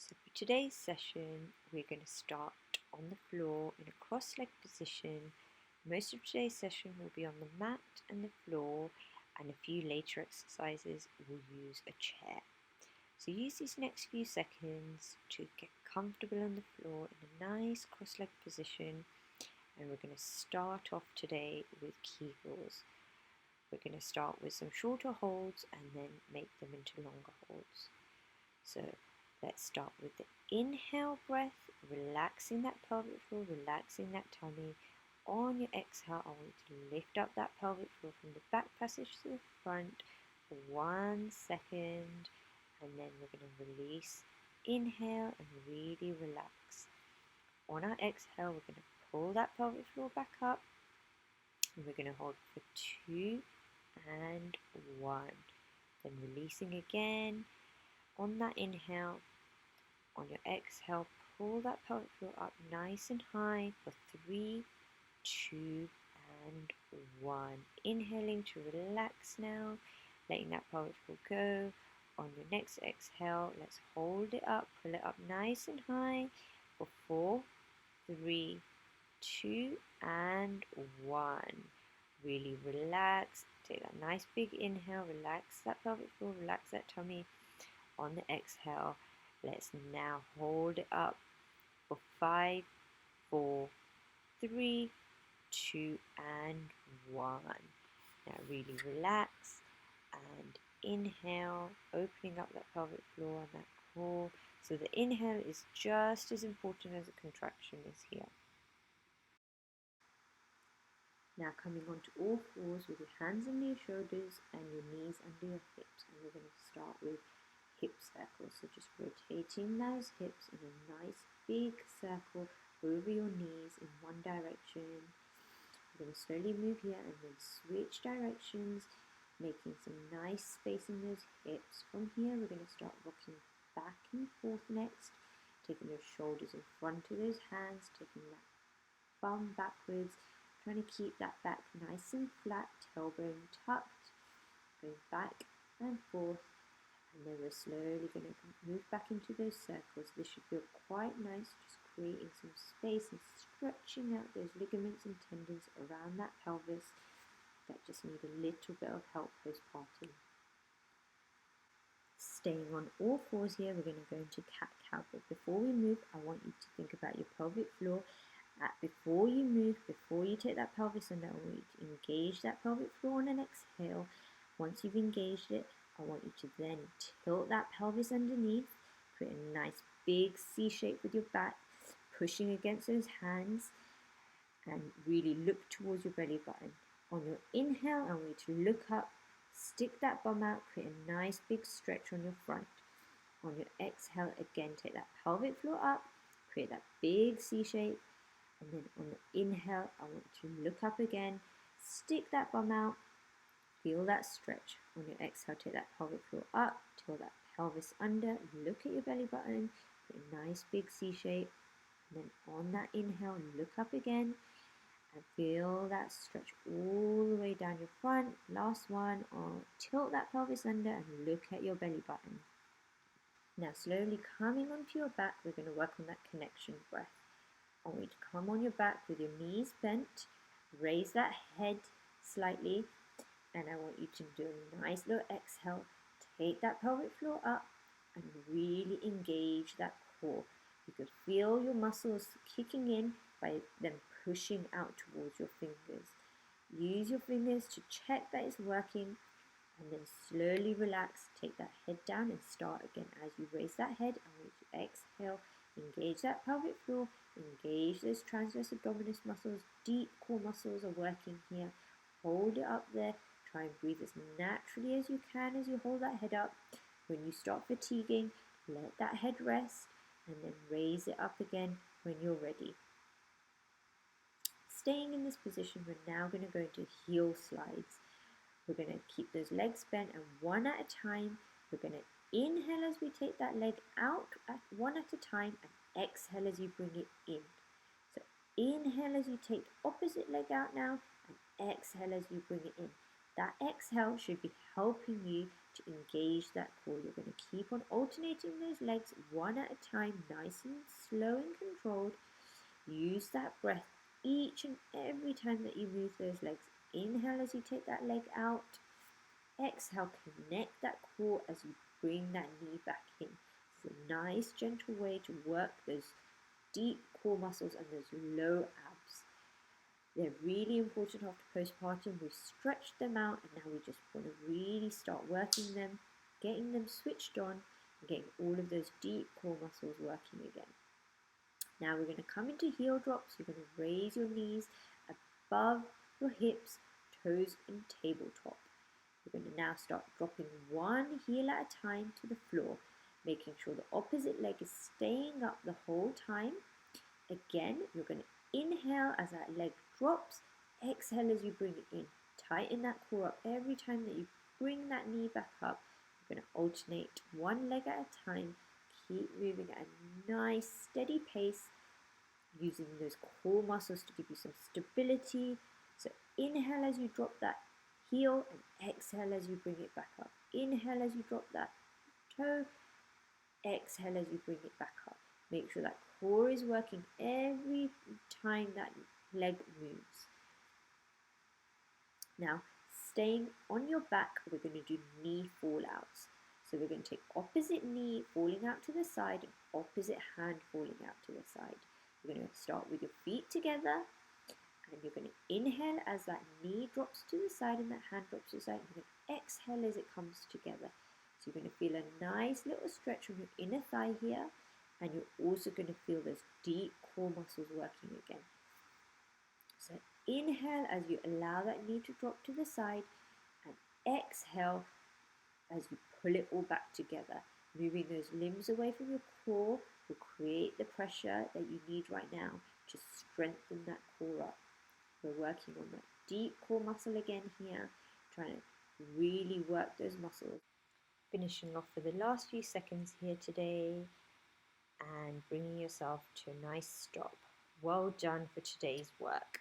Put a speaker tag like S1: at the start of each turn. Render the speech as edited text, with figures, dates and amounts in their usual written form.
S1: So for today's session, we're going to start on the floor in a cross-legged position. Most of today's session will be on the mat and the floor, and a few later exercises will use a chair. So use these next few seconds to get comfortable on the floor in a nice cross-legged position, and we're going to start off today with Kegels. We're going to start with some shorter holds and then make them into longer holds. So let's start with the inhale breath, relaxing that pelvic floor, relaxing that tummy. On your exhale, I want you to lift up that pelvic floor from the back passage to the front for 1 second, and then we're going to release. Inhale and really relax. On our exhale, we're going to pull that pelvic floor back up, and we're going to hold for 2 and 1. Then releasing again. On that inhale, on your exhale, pull that pelvic floor up nice and high for 3, 2, and 1. Inhaling to relax now, letting that pelvic floor go. On your next exhale, let's hold it up, pull it up nice and high for 4, 3, 2, and 1. Really relax. Take that nice big inhale, relax that pelvic floor, relax that tummy. On the exhale, let's now hold it up for 5, 4, 3, 2, and 1. Now really relax and inhale, opening up that pelvic floor and that core. So the inhale is just as important as the contraction is here. Now coming onto all fours with your hands under your shoulders and your knees under your hips. And we're going to start with hip circles. So just rotating those hips in a nice big circle over your knees in one direction. We're going to slowly move here and then switch directions, making some nice space in those hips. From here, we're going to start rocking back and forth next, taking those shoulders in front of those hands, taking that bum backwards, trying to keep that back nice and flat, tailbone tucked, going back and forth. And then we're slowly going to move back into those circles. This should feel quite nice, just creating some space and stretching out those ligaments and tendons around that pelvis that just need a little bit of help postpartum. Staying on all fours here, we're going to go into cat-cow. But before we move, I want you to think about your pelvic floor. Before you move, before you take that pelvis under, I want you to engage that pelvic floor on an exhale. Once you've engaged it, I want you to then tilt that pelvis underneath, create a nice big C shape with your back, pushing against those hands, and really look towards your belly button. On your inhale, I want you to look up, stick that bum out, create a nice big stretch on your front. On your exhale, again, take that pelvic floor up, create that big C shape, and then on the inhale, I want you to look up again, stick that bum out, feel that stretch. On your exhale, take that pelvic floor up, tilt that pelvis under, look at your belly button, create a nice big C shape. And then on that inhale, look up again and feel that stretch all the way down your front. Last one, tilt that pelvis under and look at your belly button. Now slowly coming onto your back, we're going to work on that connection breath. I want you to come on your back with your knees bent, raise that head slightly, and I want you to do a nice little exhale. Take that pelvic floor up and really engage that core. You could feel your muscles kicking in by them pushing out towards your fingers. Use your fingers to check that it's working, and then slowly relax. Take that head down and start again. As you raise that head, I want you to exhale, engage that pelvic floor, engage those transverse abdominis muscles. Deep core muscles are working here. Hold it up there. Try and breathe as naturally as you can as you hold that head up. When you start fatiguing, let that head rest and then raise it up again when you're ready. Staying in this position, we're now going to go into heel slides. We're going to keep those legs bent, and one at a time, we're going to inhale as we take that leg out one at a time, and exhale as you bring it in. So inhale as you take the opposite leg out now, and exhale as you bring it in. That exhale should be helping you to engage that core. You're going to keep on alternating those legs one at a time, nice and slow and controlled. Use that breath each and every time that you move those legs. Inhale as you take that leg out. Exhale, connect that core as you bring that knee back in. It's a nice, gentle way to work those deep core muscles and those low abs. They're really important after postpartum. We've stretched them out and now we just want to really start working them, getting them switched on, and getting all of those deep core muscles working again. Now we're going to come into heel drops. You're going to raise your knees above your hips, toes and tabletop. You're going to now start dropping one heel at a time to the floor, making sure the opposite leg is staying up the whole time. Again, you're going to inhale as that leg drops, exhale as you bring it in. Tighten that core up every time that you bring that knee back up. You're going to alternate one leg at a time. Keep moving at a nice, steady pace, using those core muscles to give you some stability. So inhale as you drop that heel and exhale as you bring it back up. Inhale as you drop that toe, exhale as you bring it back up. Make sure that core is working every time that leg moves. Now, staying on your back, we're going to do knee fall outs. So we're going to take opposite knee falling out to the side and opposite hand falling out to the side. You're going to start with your feet together and you're going to inhale as that knee drops to the side and that hand drops to the side. You're going to exhale as it comes together. So you're going to feel a nice little stretch from your inner thigh here, and you're also going to feel those deep core muscles working again. So inhale as you allow that knee to drop to the side, and exhale as you pull it all back together. Moving those limbs away from your core will create the pressure that you need right now to strengthen that core up. We're working on that deep core muscle again here, trying to really work those muscles. Finishing off for the last few seconds here today and bringing yourself to a nice stop. Well done for today's work.